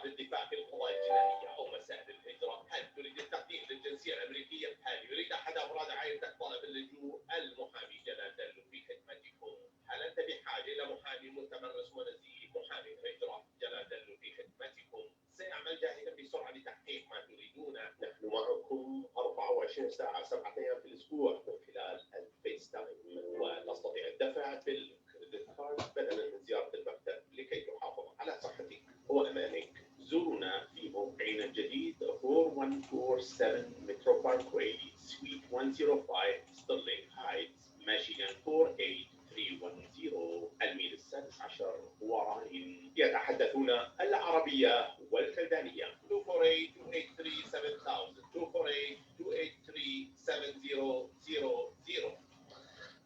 للدفاع في القضايا الجنائية أو مسائل الهجرة؟ هل تريد التقديم للجنسية الأمريكية؟ هل يريد أحد أفراد عائلتك طلب اللجوء؟ المحامي جلال دلو في خدمتكم. هل أنت بحاجة إلى محامي متمرس ونزيه؟ محامي الهجرة جلال دلو في خدمتكم. سيعمل جاهدا بسرعة لتحقيق ما تريدونه. نحن معكم 24 ساعة 7 أيام في الأسبوع من خلال الفيس تايم، وتستطيع الدفع بالكريدت كارد بدلا من زيارة المكتب لكي تحافظ على صحتك وأمانك. زورونا في موقعنا الجديد 4147 مترو باركواي سويت 105 ستيرلينغ هايتس ميشيغان 48310 الميل السادس عشر وراين. يتحدثون العربية والكلدانية. 248-283-7000.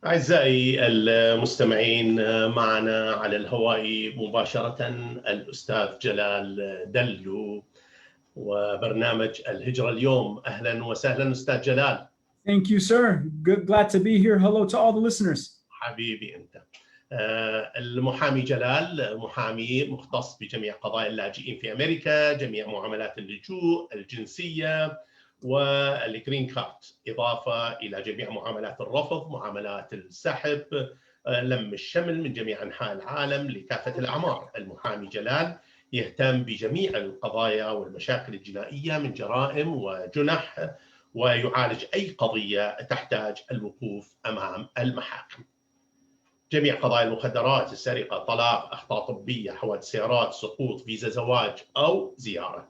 أعزائي المستمعين، معنا على الهواء مباشرة الأستاذ جلال دلو وبرنامج الهجرة اليوم. أهلا وسهلا أستاذ جلال. Thank you, sir. Glad to be here. Hello to all the listeners. حبيبي أنت. المحامي جلال محامي مختص بجميع قضايا اللاجئين في أمريكا، جميع معاملات اللجوء، الجنسية والجرين كارد، إضافة إلى جميع معاملات الرفض، معاملات السحب، لم الشمل من جميع أنحاء العالم لكافة الأعمار. المحامي جلال يهتم بجميع القضايا والمشاكل الجنائية من جرائم وجنح، ويعالج أي قضية تحتاج الوقوف أمام المحاكم. جميع قضايا المخدرات، السرقة، طلاق، أخطاء طبية، حوادث سيارات، سقوط، فيزا زواج أو زيارة،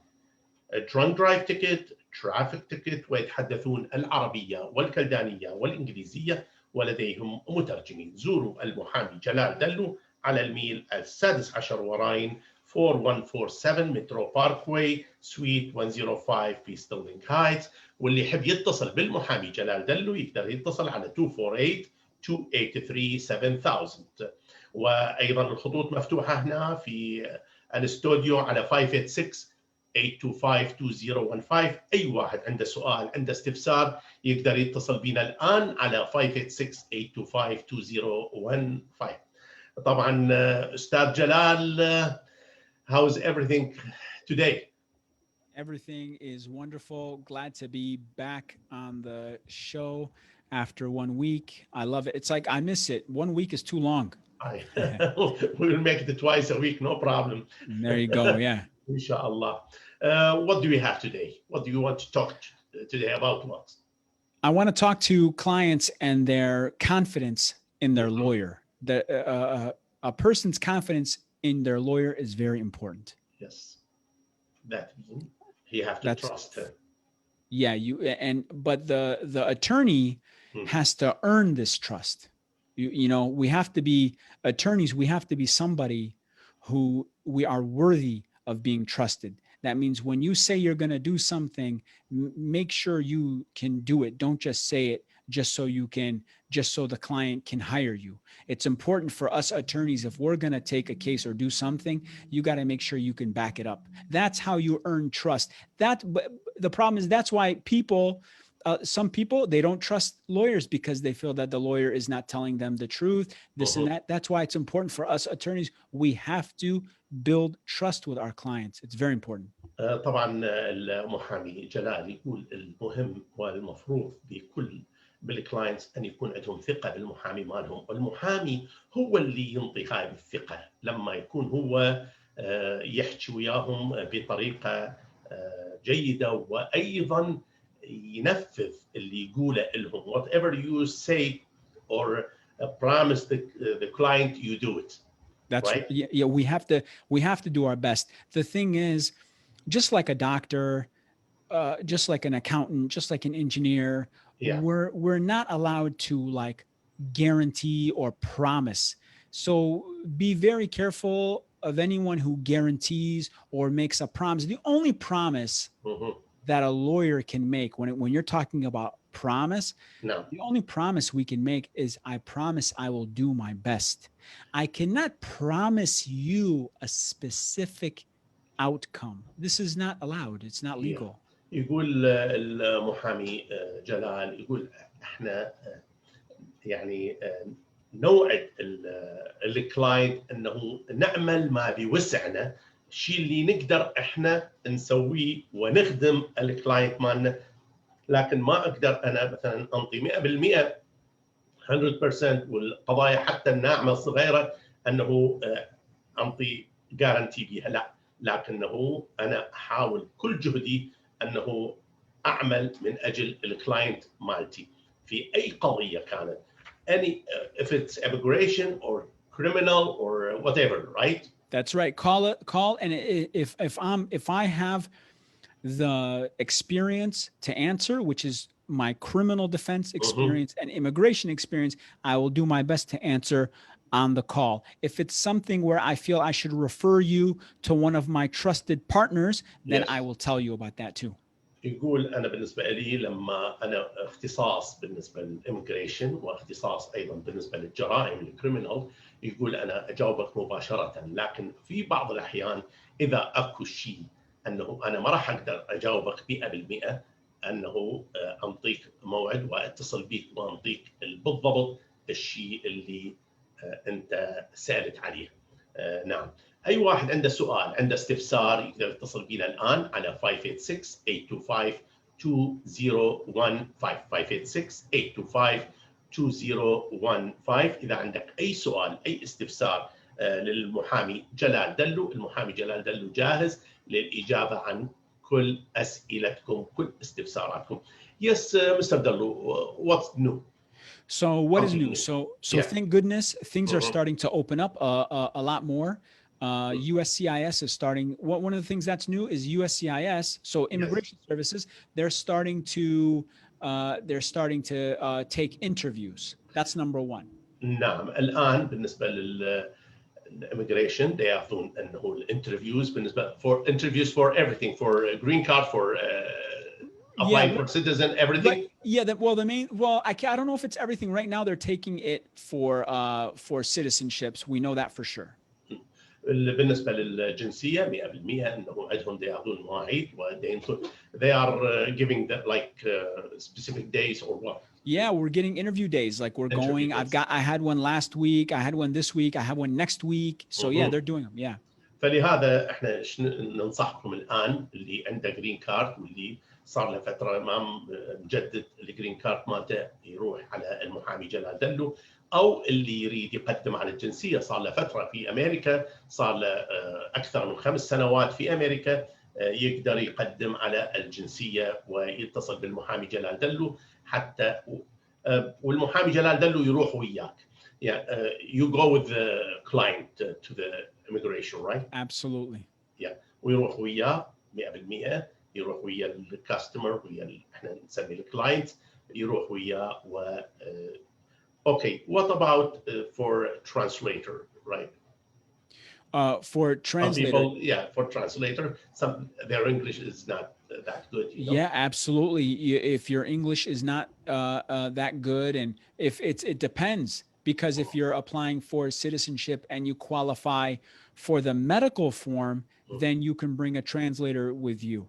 drunk drive ticket، traffic ticket، ويتحدثون العربية والكلدانية والإنجليزية ولديهم مترجمين. زوروا المحامي جلال دلو على الميل السادس عشر وراين 4147 مترو باركواي سويت 105 في ستيرلينغ هايتس. واللي يحب يتصل بالمحامي جلال دلو يقدر يتصل على 248-283-7000. وأيضا الخطوط مفتوحة هنا في الاستوديو على 586-825-2015. أي واحد عنده سؤال عنده استفسار يقدر يتصل بنا الآن على 586-825-2015. طبعا أستاذ جلال, how's everything today? Everything is wonderful. Glad to be back on the show after 1 week. I love it. It's like I miss it. 1 week is too long. We'll make it twice a week, no problem. There you go. Yeah. Inshallah. What do we have today? What do you want to talk today about? What? I want to talk to clients and their confidence in their lawyer. A person's confidence in their lawyer is very important. Yes. That means you have to trust her. Yeah, but the attorney has to earn this trust. You know, we have to be attorneys. We have to be somebody who we are worthy of being trusted. That means when you say you're going to do something, make sure you can do it. Don't just say it just so the client can hire you. It's important for us attorneys, if we're going to take a case or do something, you got to make sure you can back it up. That's how you earn trust. The problem is that's why some people, they don't trust lawyers because they feel that the lawyer is not telling them the truth, and that. That's why it's important for us attorneys. We have to build trust with our clients. It's very important. طبعا المحامي جلال يقول المهم والمفروض بالكلاينتس أن يكون عندهم ثقة بالمحامي مالهم، والمحامي هو اللي ينطي هاي الثقة لما يكون هو يحكي وياهم بطريقة جيدة، وأيضا ينفذ اللي يقوله لهم. Whatever you say or promise the client, you do it. That's right. Yeah, we have to do our best. The thing is, just like a doctor, just like an accountant, just like an engineer, we're not allowed to like guarantee or promise. So be very careful of anyone who guarantees or makes a promise. The only promise that a lawyer can make when you're talking about promise, the only promise we can make is I promise I will do my best. I cannot promise you a specific outcome. This is not allowed. It's not legal. يقول المحامي جلال، يقول احنا يعني نوعد الكلاينت انه نعمل ما بوسعنا الشيء اللي نقدر احنا نسويه ونخدم الكلاينت مالنا، لكن ما اقدر انا مثلا انطي 100% 100% والقضايا حتى الناعمه الصغيره انه انطي جارنتي بها، لا، لكنه انا احاول كل جهدي انه اعمل من اجل الكلاينت مالتي في اي قضيه كانت، any if it's immigration or criminal or whatever, right? That's right. Call, and if I have the experience to answer, which is my criminal defense experience and immigration experience, I will do my best to answer on the call. If it's something where I feel I should refer you to one of my trusted partners, then I will tell you about that too. يقول أنا بالنسبة لي لما أنا اختصاص بالنسبة للإميجريشن واختصاص أيضا بالنسبة للجرائم الكريمنال، يقول أنا أجاوبك مباشرة، لكن في بعض الأحيان إذا أكو شيء أنه أنا ما راح أقدر أجاوبك 100% أنه أنطيك موعد وأتصل بيك وأنطيك بالضبط الشيء اللي أنت سألت عليه. نعم. أي واحد عنده سؤال، عنده استفسار، يقدر يتصل بينا الآن على 586-825-2015 586-825-2015. إذا عندك أي سؤال أي استفسار للمحامي جلال دلو، المحامي جلال دلو جاهز للإجابة عن كل أسئلتكم كل استفساراتكم. Yes, Mr. Dallo, what's new? So what is new? So thank goodness things are starting to open up a lot more. USCIS is starting. One of the things that's new is USCIS. So immigration services, they're starting to take interviews. That's number one. نعم. الآن بالنسبة للإميجريشن يعطون أنه الانترفيوز بالنسبة for interviews for everything, for green card, for applying for citizen, everything. I don't know if it's everything. Right now they're taking it for citizenships. We know that for sure. بالنسبة للجنسية 100% أنه عندهم يعطون مواعيد they are giving that like specific days or what? Yeah, we're getting interview days. Like we're going. I had one last week. I had one this week. I have one next week. So yeah, they're doing them. Yeah. فلهذا احنا ننصحكم الآن اللي عنده جرين كارد واللي صار له فترة ما مجدد الجرين كارد مالته يروح على المحامي جلال دلو، أو اللي يريد يقدم على الجنسية صار له فترة في أمريكا، صار له أكثر من 5 سنوات في أمريكا، يقدر يقدم على الجنسية ويتصل بالمحامي جلال دلو حتى والمحامي جلال دلو يروح وياك. Yeah, you go with the client to the immigration, right? Absolutely. Yeah, ويروح وياه 100%، يروح ويا الكاستمر ويا احنا نسمي الكلاينت، يروح وياه و okay, what about for translator, right? For translator. Some people, for translator, their English is not that good. You know? Yeah, absolutely. If your English is not that good, and if it depends, because if you're applying for citizenship and you qualify for the medical form, then you can bring a translator with you.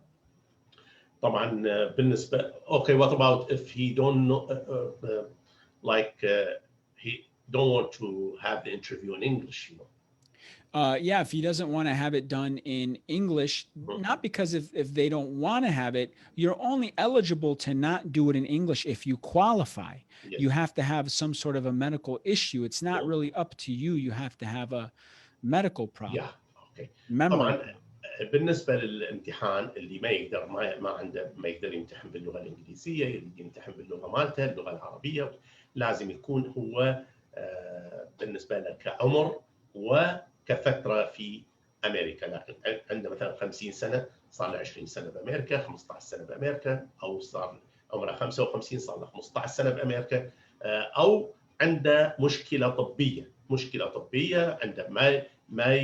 طبعا بالنسبة okay, what about if he don't know he don't want to have the interview in English, you know? Yeah, if he doesn't want to have it done in English, not because if they don't want to have it, you're only eligible to not do it in English if you qualify. Yes. You have to have some sort of a medical issue. It's not really up to you. You have to have a medical problem. Yeah, okay. Memory. بالنسبة للامتحان اللي ما يقدر يمتحن باللغة الإنجليزية، اللي يمتحن باللغة مالته، اللغة العربية، لازم يكون هو بالنسبة له كعمر وكفترة في أمريكا، لكن عنده مثلا 50 سنة صار له 20 سنة بأمريكا، 15 سنة بأمريكا، أو صار عمره 55 صار له 15 سنة بأمريكا، أو عنده مشكلة طبية، عنده ما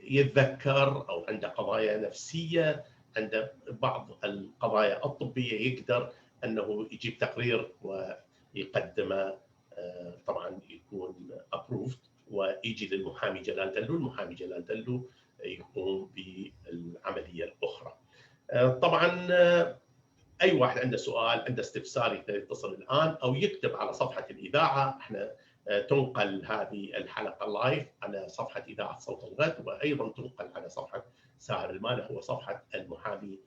يتذكر، أو عنده قضايا نفسية، عنده بعض القضايا الطبية، يقدر أنه يجيب تقرير ويقدمه، طبعا يكون approved ويجي للمحامي جلال دلو، المحامي جلال دلو يقوم بالعملية الأخرى. طبعا أي واحد عنده سؤال عنده استفسار يقدر يتصل الآن أو يكتب على صفحة الإذاعة. احنا تنقل هذه الحلقة لايف على صفحة إذاعة صوت الغد، وأيضا تنقل على صفحة ساهر المال هو صفحة المحامي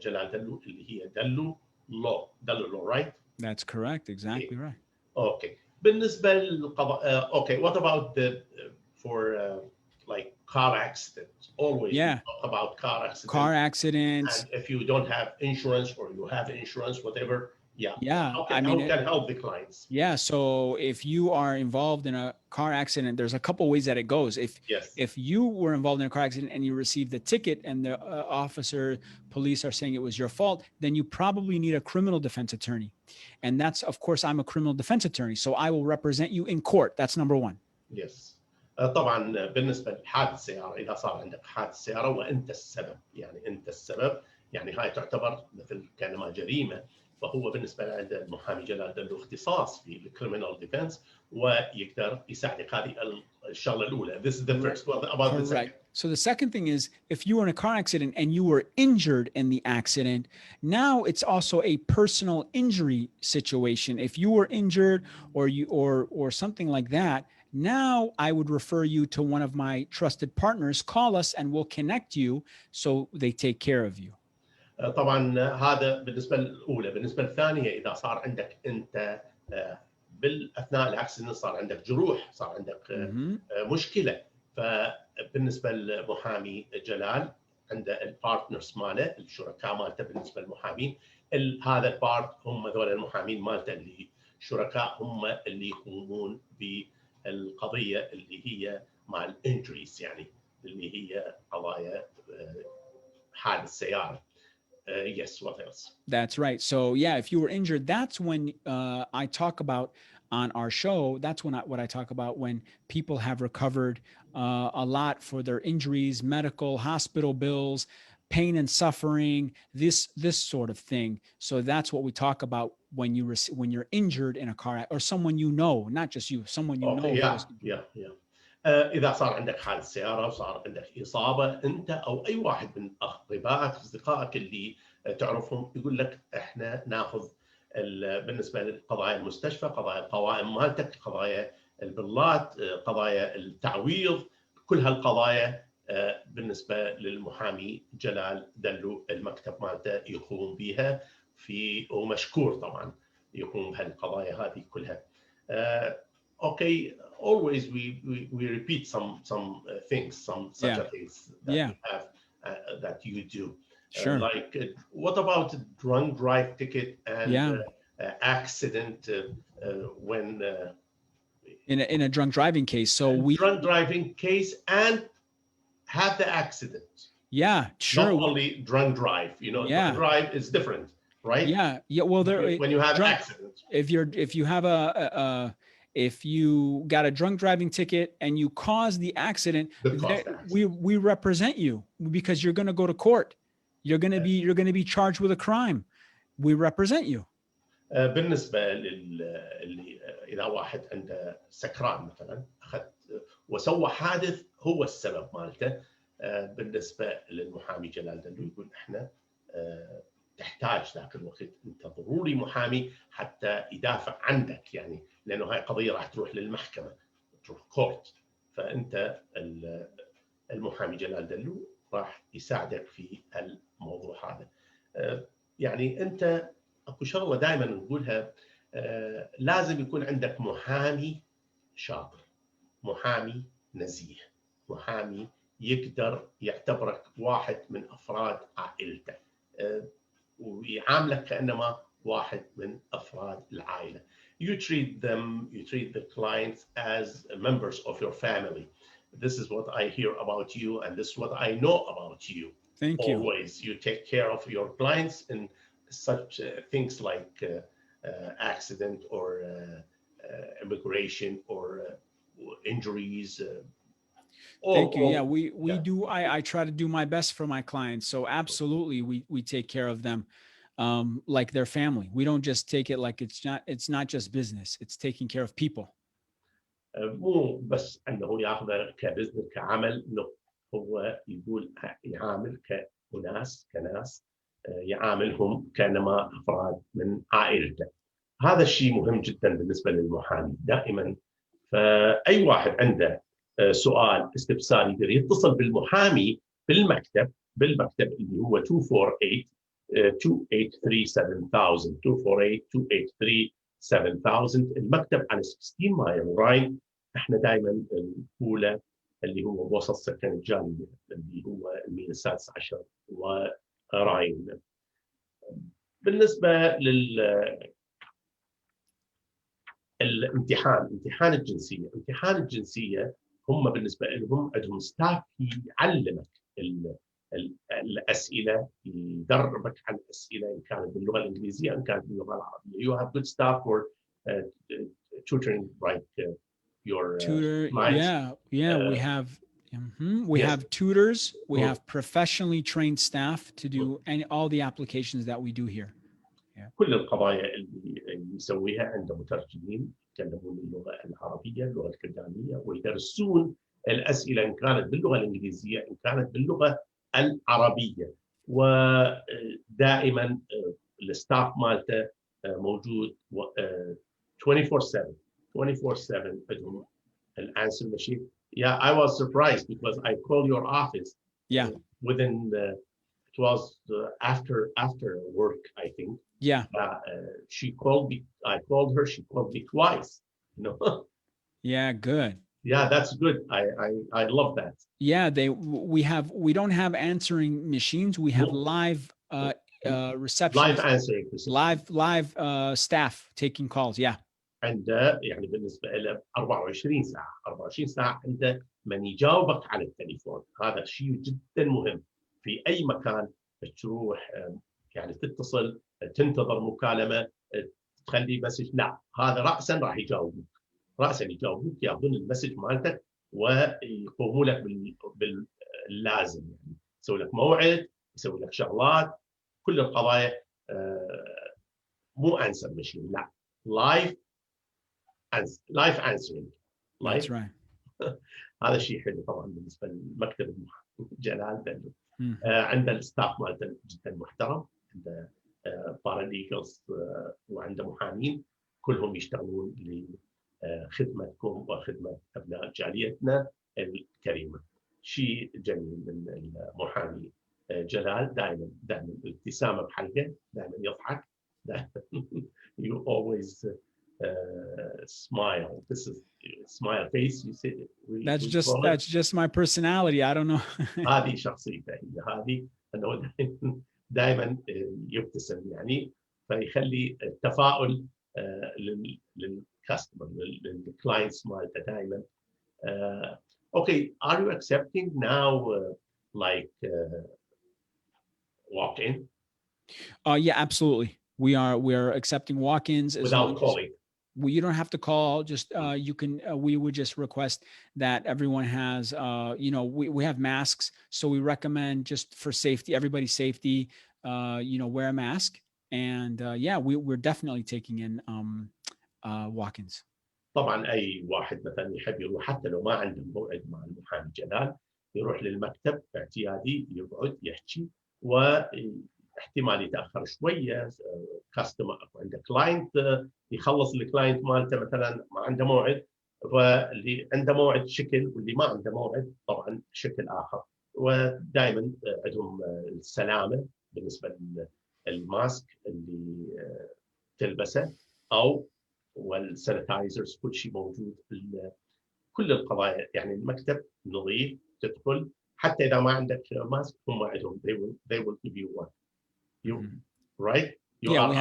جلال دلو اللي هي دلو لو right? That's correct. Exactly right. Okay. بالنسبة للقضاء okay, what about the for like car accidents? Always we talk about car accidents. And if you don't have insurance or you have insurance, whatever, how can help the clients? Yeah, so if you are involved in a car accident, there's a couple ways that it goes. If you were involved in a car accident and you received the ticket and the police are saying it was your fault, then you probably need a criminal defense attorney. And that's, of course, I'm a criminal defense attorney, so I will represent you in court. That's number one. Yes. طبعا بالنسبة لحادث سيارة، إذا صار عندك حادث سيارة وأنت السبب، يعني أنت السبب، يعني هاي تعتبر مثل كأنما جريمة. فهو بالنسبة لعند المحامي جلال له اختصاص في الكريمنال ديفنس ويقدر يساعدك. هذه الشغلة الأولى. This is the first one. About the second. So the second thing is, if you were in a car accident and you were injured in the accident, now it's also a personal injury situation. If you were injured or something like that, now I would refer you to one of my trusted partners. Call us and we'll connect you so they take care of you. طبعا هذا بالنسبة الأولى. بالنسبة الثانية، إذا صار عندك أنت بالأثناء الأكسيدنت صار عندك جروح، صار عندك مشكلة، فبالنسبة للمحامي جلال عنده البارتنرز ماله، الشركاء مالته. بالنسبة للمحامين هذا البارت هم ذول المحامين مالته اللي شركاء، هم اللي يقومون بالقضية اللي هي مع الانجريز، يعني اللي هي قضايا حادث سيارة. Yes, what else? That's right. So yeah, if you were injured, that's when I talk about on our show. That's when what I talk about when people have recovered a lot for their injuries, medical, hospital bills, pain and suffering, this sort of thing. So that's what we talk about when you're injured in a car or someone you know, not just you, someone you know. Yeah. إذا صار عندك حادث سيارة وصار عندك إصابة، أنت أو أي واحد من أقربائك أصدقائك اللي تعرفهم يقول لك إحنا ناخذ بالنسبة لقضايا المستشفى، قضايا القوائم مالتك، قضايا البلات، قضايا التعويض، كل هالقضايا بالنسبة للمحامي جلال دلو المكتب مالته يقوم بها ومشكور طبعا يقوم بهالقضايا هذه كلها. Okay, always we repeat some things, such things that we have that you do. Sure. Like what about drunk drive ticket and accident when in a drunk driving case? So drunk driving case and have the accident. Yeah, sure. Not only drunk drive, drunk drive is different, right? Yeah. Well, when you have accident. If you have if you got a drunk driving ticket and you cause the accident, we represent you because you're going to go to court. You're going to be charged with a crime. We represent you. بالنسبة اللي إذا واحد عنده سكران مثلا أخذ وسوى حادث هو السبب مالته، بالنسبة للمحامي جلال دلو يقول إحنا تحتاج ذاك الوقت أنت ضروري محامي حتى يدافع عنك، يعني لأنه هاي قضية راح تروح للمحكمة، تروح كورت، فأنت المحامي جلال دلو راح يساعدك في الموضوع هذا. يعني أنت أكو شغلة دائما نقولها، لازم يكون عندك محامي شاطر، محامي نزيه، محامي يقدر يعتبرك واحد من أفراد عائلته ويعاملك كأنما واحد من أفراد العائلة. You treat the clients as members of your family. This is what I hear about you and this is what I know about you. Thank you. Always you take care of your clients in such things like accident or immigration or injuries. Thank you. Yeah, we do. I try to do my best for my clients. So absolutely, we take care of them like their family. We don't just take it like it's not just business. It's taking care of people. مو بس أنه يأخذ كبزنس كعمل، هو يقول يعامل كناس يعاملهم كأنما أفراد من عائلته. هذا الشيء مهم جدا بالنسبة للمحامي دائما. فأي واحد عنده سؤال استفسار يقدر يتصل بالمحامي بالمكتب اللي هو 248 283 7000 248 283 7000. المكتب على 16 مايل راين. احنا دائما نقوله اللي هو وسط سكن الجالية اللي هو الميل السادس عشر وراين. بالنسبة امتحان الجنسية هم بالنسبة لهم عندهم ستاف يعلمك الأسئلة، يدربك على الأسئلة إن كانت باللغة الإنجليزية إن كانت باللغة العربية. You have good staff for tutoring your Tutor, clients. we yes. have tutors, we have professionally trained staff to do all the applications that we do here. كل القضايا اللي يسويها عنده مترجمين يتكلمون اللغة العربية اللغة الكلدانية، ويدرسون الأسئلة إن كانت باللغة الإنجليزية إن كانت باللغة العربية. ودائما الستاف مالته موجود 24/7 عندهم الانسر ماشين. Yeah, I was surprised because I called your office. Yeah. Within it was after work, I think. Yeah. She called me. I called her. She called me twice. You know. Yeah. Good. Yeah, that's good. I love that. Yeah. We don't have answering machines. We have live reception. Live answering. Live staff taking calls. Yeah. عنده يعني بالنسبة له 24 ساعة عنده من يجاوبك على التليفون. هذا شيء جدا مهم. في أي مكان تروح يعني تتصل تنتظر مكالمة تخلي مسج، لا، هذا رأسا راح يجاوبك، ياخذون المسج مالتك ويقوموا لك باللازم، يعني يسوي لك موعد، يسوي لك شغلات. كل القضايا مو انسر ماشين، لا، لايف انسرنج. That's right. هذا شيء حلو طبعا بالنسبه لمكتب جلال دلو. عنده الستاف مالته جدا محترم، عنده باراليجلز وعنده محامين كلهم يشتغلون لخدمتكم وخدمه ابناء جاليتنا الكريمه. شيء جميل من المحامي جلال، دائما الابتسامه بحلقه، دائما يضحك، you always smile. This is smile face. You say that's just my personality. I don't know. هذه شخصيته هذه، انه دائما يبتسم يعني، فيخلي التفاؤل للكاستمر للكلاينتس مالته دائما. Okay, are you accepting now like walk-in? Yeah, absolutely. We are accepting walk-ins without calling. You don't have to call. Just you can. We would just request that everyone has. We have masks, so we recommend just for safety, everybody's safety. Wear a mask, and we're definitely taking in walk-ins. طبعا اي واحد مثلا يحب يروح حتى لو ما عنده موعد مع المحامي جلال، يروح للمكتب اعتيادي، يقعد يحكي، واحتمال يتاخر شويه. كاستمر عنده كلاينت يخلص الكلاينت مالته مثلا ما عنده موعد، فاللي عنده موعد شكل واللي ما عنده موعد طبعا شكل اخر. ودائما عندهم السلامه بالنسبه للماسك اللي تلبسه او والسانيتايزرز، كل شيء موجود. كل القضايا يعني المكتب نظيف، تدخل حتى اذا ما عندك ماسك هم عندهم they will give you one. Right? You are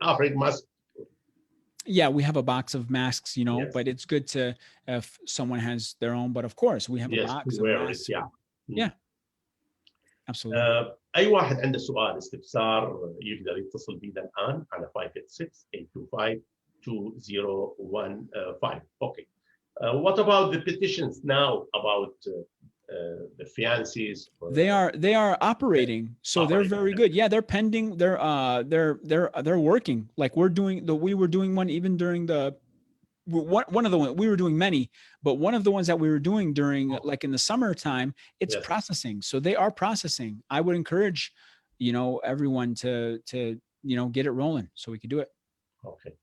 offering mask. Yeah, we have a box of masks, yes. But it's good to if someone has their own. But of course, we have a box of masks. Yeah. Absolutely. أي واحد عنده سؤال استفسار يقدر يتصل بينا الآن على 586-825-2015. Okay. What about the petitions now about the fiancés? They are operating, so they're very good. Yeah, they're pending. They're working. Like we were doing one even during the one of the ones we were doing many, but one of the ones that we were doing during like in the summertime, it's processing. So they are processing. I would encourage, everyone to get it rolling so we could do it. Okay.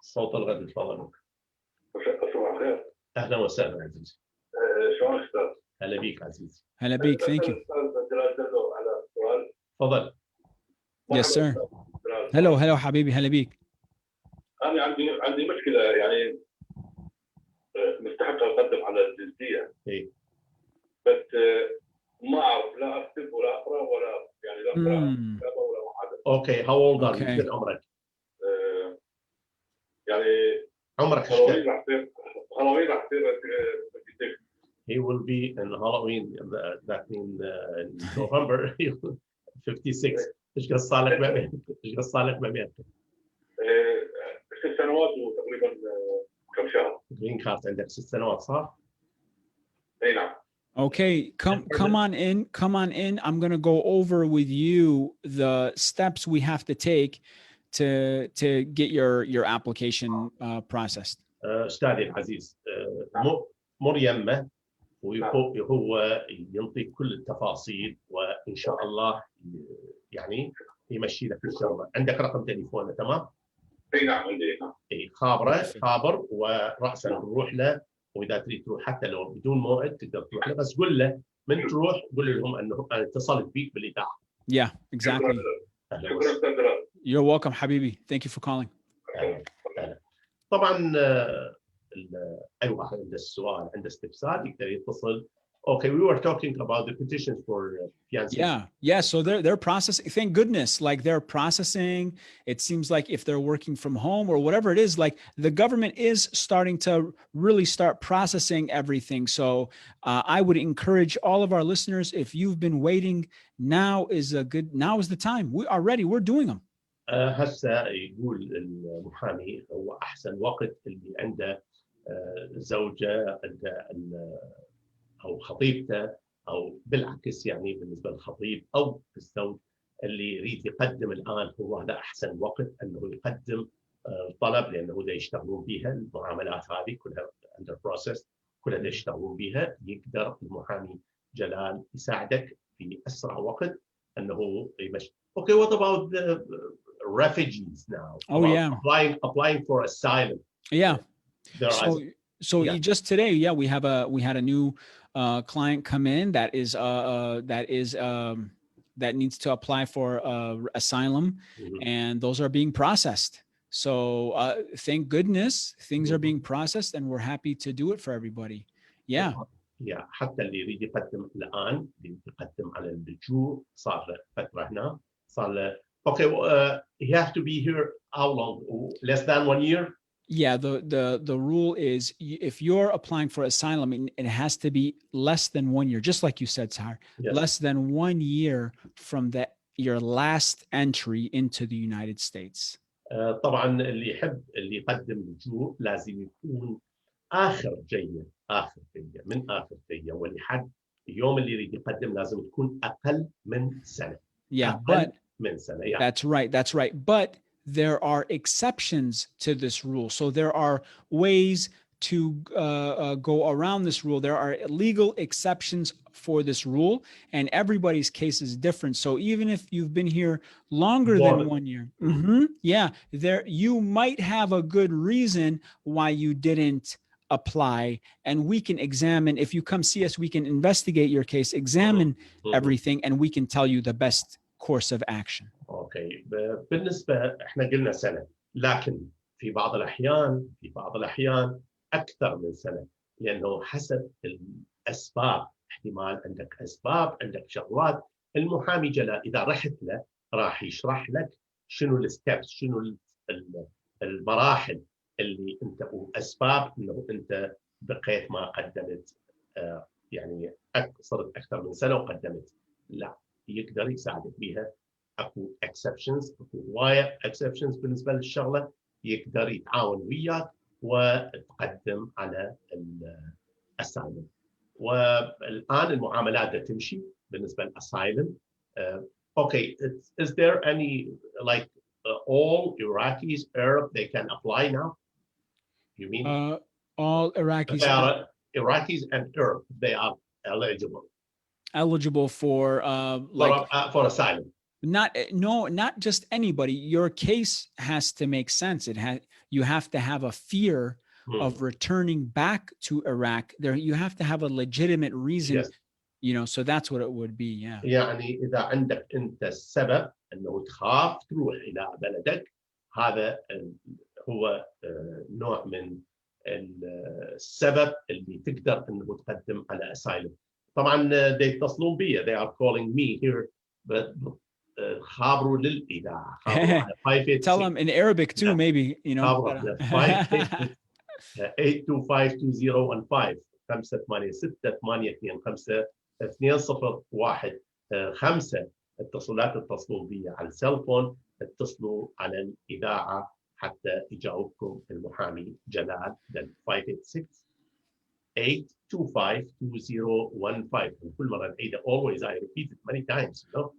صوت الغد تفضل. صباح الخير. اهلا وسهلا عزيزي. شلونك استاذ؟ هلا بيك عزيز. هلا بيك. Thank you. جلال دلو على سؤال. تفضل. Yes sir. جلال. hello حبيبي. هلا بيك. انا عندي مشكله يعني مستحق اقدم على الجنسيه. إيه. بس ما اعرف لا اكتب ولا اقرا ولا يعني لا اقرا كتابه ولا محادثه. اوكي how old are you؟ Okay. قد عمرك؟ يعني عمرك ايش هالوين كم؟ راح تصير He will be in Halloween that means in November 56. ايش قد صار لك بأمريكا؟ ايش قد صار لك بأمريكا؟ 6 سنوات وتقريبا كم شهر. جرين كارت عندك 6 سنوات صح؟ اي نعم. Okay, come on in. I'm going to go over with you the steps we have to take to get your application processed. استاذي العزيز مر يمه وهو ينطيك كل التفاصيل وان شاء الله يعني يمشي لك الشغله. عندك رقم تليفونه تمام؟ اي نعم عندي. اي خابر وراسا نروح له، واذا تريد تروح حتى لو بدون موعد تقدر تروح له، بس قل له من تروح قل لهم انه انا اتصلت بيك بالاذاعه. Yeah, exactly. شكرا. You're welcome حبيبي. Thank you for calling. طبعا اي واحد عنده السؤال عنده استفسار يقدر يتصل. Okay, we were talking about the petitions for fiancés. Yeah. So they're processing. Thank goodness, like they're processing. It seems like if they're working from home or whatever it is, like the government is starting to really start processing everything. So I would encourage all of our listeners, if you've been waiting, now is the time. We are ready. We're doing them. هسه يقول المحامي هو احسن وقت اللي عنده زوجه عنده او خطيبته، او بالعكس يعني بالنسبه للخطيب او الزوج اللي يريد يقدم الان، هو هذا احسن وقت انه يقدم طلب، لانه دا يشتغلون بها المعاملات هذه كلها اندر بروسيس، كلها دا يشتغلون بها. يقدر المحامي جلال يساعدك في اسرع وقت انه يمشي. Okay, what about the refugees now? Oh yeah, applying for asylum. Yeah. So yeah. Just today, we had a new client come in that needs to apply for asylum, and those are being processed. So thank goodness things are being processed, and we're happy to do it for everybody. Yeah. حتى اللي يريد يقدم الان يقدم على اللجوء صار له فتره هنا، صار له okay. He has to be here how long? Less than 1 year? Yeah, the rule is if you're applying for asylum, it has to be less than 1 year, just like you said, Sahar. Yes. Less than 1 year from your last entry into the United States. طبعا اللي يحب اللي يقدم لجوء لازم يكون آخر جية من آخر جية، ولحد اليوم اللي يريد يقدم لازم تكون أقل من سنة. Yeah, but من سنة. Yeah. That's right. But there are exceptions to this rule. So there are ways to go around this rule. There are legal exceptions for this rule, and everybody's case is different. So even if you've been here longer than 1 year, you might have a good reason why you didn't apply, and we can examine. If you come see us, we can investigate your case, examine everything, and we can tell you the best course of action. اوكي بالنسبه احنا قلنا سنه، لكن في بعض الاحيان اكثر من سنه، لانه حسب الاسباب. احتمال عندك اسباب، عندك شغلات. المحامي جلال اذا رحت له راح يشرح لك شنو الستبس، شنو المراحل اللي انت واسباب انه انت بقيت ما قدمت، يعني صرت اكثر من سنه وقدمت. لا، يقدر يساعدك بها. اكو exceptions، اكو هوايه exceptions بالنسبه للشغله، يقدر يتعاون وياك وتقدم على الاسايلم. والان المعاملات تمشي بالنسبه للاسايلم. Okay, is there any like all Iraqis, Arab, they can apply now? You mean all Iraqis? They are Iraqis and Arab, they are eligible for for asylum. Not just anybody. Your case has to make sense. You have to have a fear of returning back to Iraq, there you have to have a legitimate reason, Yes. you know, so that's what it would be. Yeah. يعني إذا عندك أنت السبب أنه تخاف تروح إلى بلدك، هذا هو نوع من السبب اللي تقدر أنه تقدم على أسايلم. طبعا يتصلون بي، they are calling me here, but خابروا للإذاعة، خابروا على 586. Tell them in Arabic too, maybe, you know. خابروا على 586 8252015 586-825-2015 اتصالات اتصلوا بي على السيلفون، اتصلوا على الإذاعة حتى يجاوبكم المحامي جلال دلو. 586-825-2015. كل مرة نعيدها. Always I repeat it many times, you know.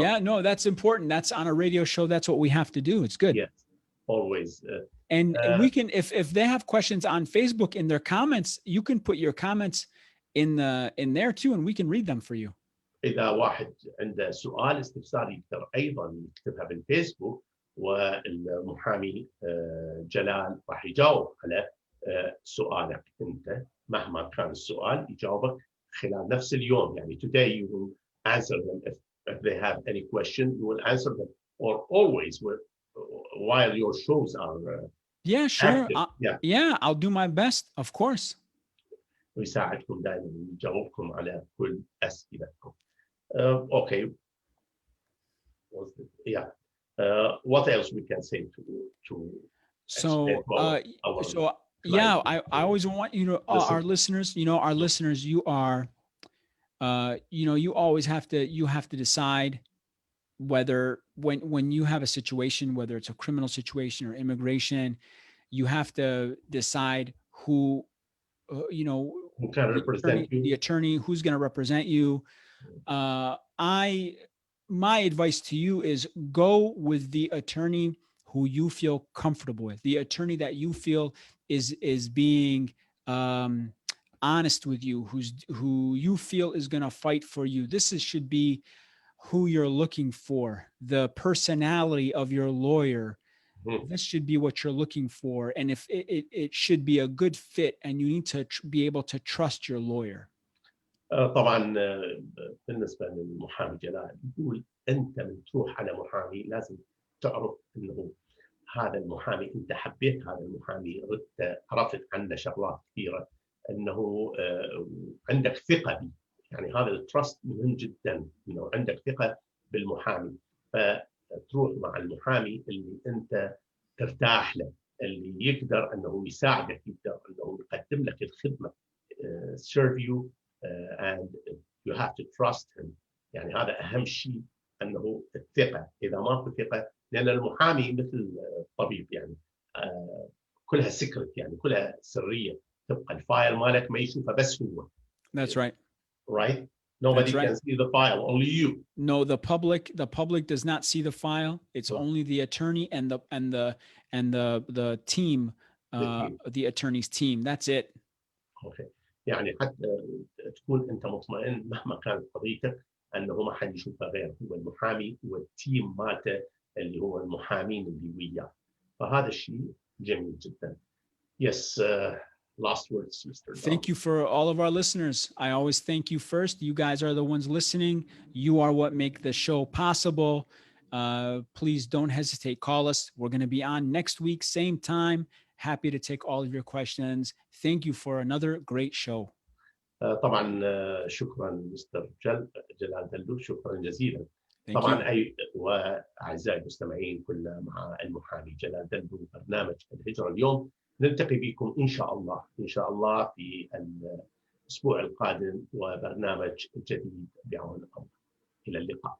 Yeah, no, that's important. That's on a radio show. That's what we have to do. It's good. Yes, always. And we can, if they have questions on Facebook in their comments, you can put your comments in there too, and we can read them for you. إذا واحد عنده سؤال استفسار يقدر أيضا يكتبها بالفيسبوك، والمحامي جلال راح يجاوب على سؤالك أنت مهما كان السؤال، يجاوبك خلال نفس اليوم. يعني today you will answer them if they have any question, you will answer them, or always while your shows are yeah, sure. active. Yeah, I'll do my best, of course. ويساعدكم دائما يجاوبكم على كل أسئلتكم. Okay. Yeah. What else we can say to so yeah, I always want our listeners, you are you always have to decide whether when you have a situation, whether it's a criminal situation or immigration, you have to decide who can represent you, the attorney who's going to represent you. My advice to you is go with the attorney who you feel comfortable with, the attorney that you feel is being honest with you, who you feel is going to fight for you. Should be who you're looking for, the personality of your lawyer. This should be what you're looking for. And if it should be a good fit, and you need to be able to trust your lawyer. طبعا بالنسبة للمحامي جلال يقول أنت من تروح على محامي لازم تعرف أنه هذا المحامي أنت حبيت هذا المحامي، عرفت عنه شغلات كثيرة، أنه عندك ثقة به. يعني هذا التراست مهم جدا، عندك ثقة بالمحامي، فتروح مع المحامي اللي أنت ترتاح له، اللي يقدر أنه يساعدك، يقدر أنه يقدم لك الخدمة، serve you and you have to trust him. يعني هذا أهم شيء، أنه الثقة. إذا ما في ثقة، لأن المحامي مثل الطبيب، يعني كلها سكرت، يعني كلها سرية، تبقى الفايل مالك ما يشوفه بس هو. That's right. Right? Nobody can see the file, only you. No, the public does not see the file. It's only the attorney and the team, the attorney's team. That's it. Okay. يعني حتى تكون أنت مطمئن مهما كانت قضيتك أنه ما حد يشوفها غير هو المحامي والتيم مالته اللي هو المحامين اللي وياه. فهذا الشيء جميل جدا. Yes. Last words, Mr. Dallo. Thank you for all of our listeners. I always thank you first. You guys are the ones listening. You are what make the show possible. Please don't hesitate. Call us. We're going to be on next week, same time. Happy to take all of your questions. Thank you for another great show. طبعا شكرا مستر جلال دلو، شكرا جزيلا. Thank طبعا you. وأعزائي المستمعين كلنا مع المحامي جلال دلو، برنامج الهجرة اليوم. نلتقي بكم إن شاء الله في الأسبوع القادم وبرنامج جديد بعون الله. إلى اللقاء.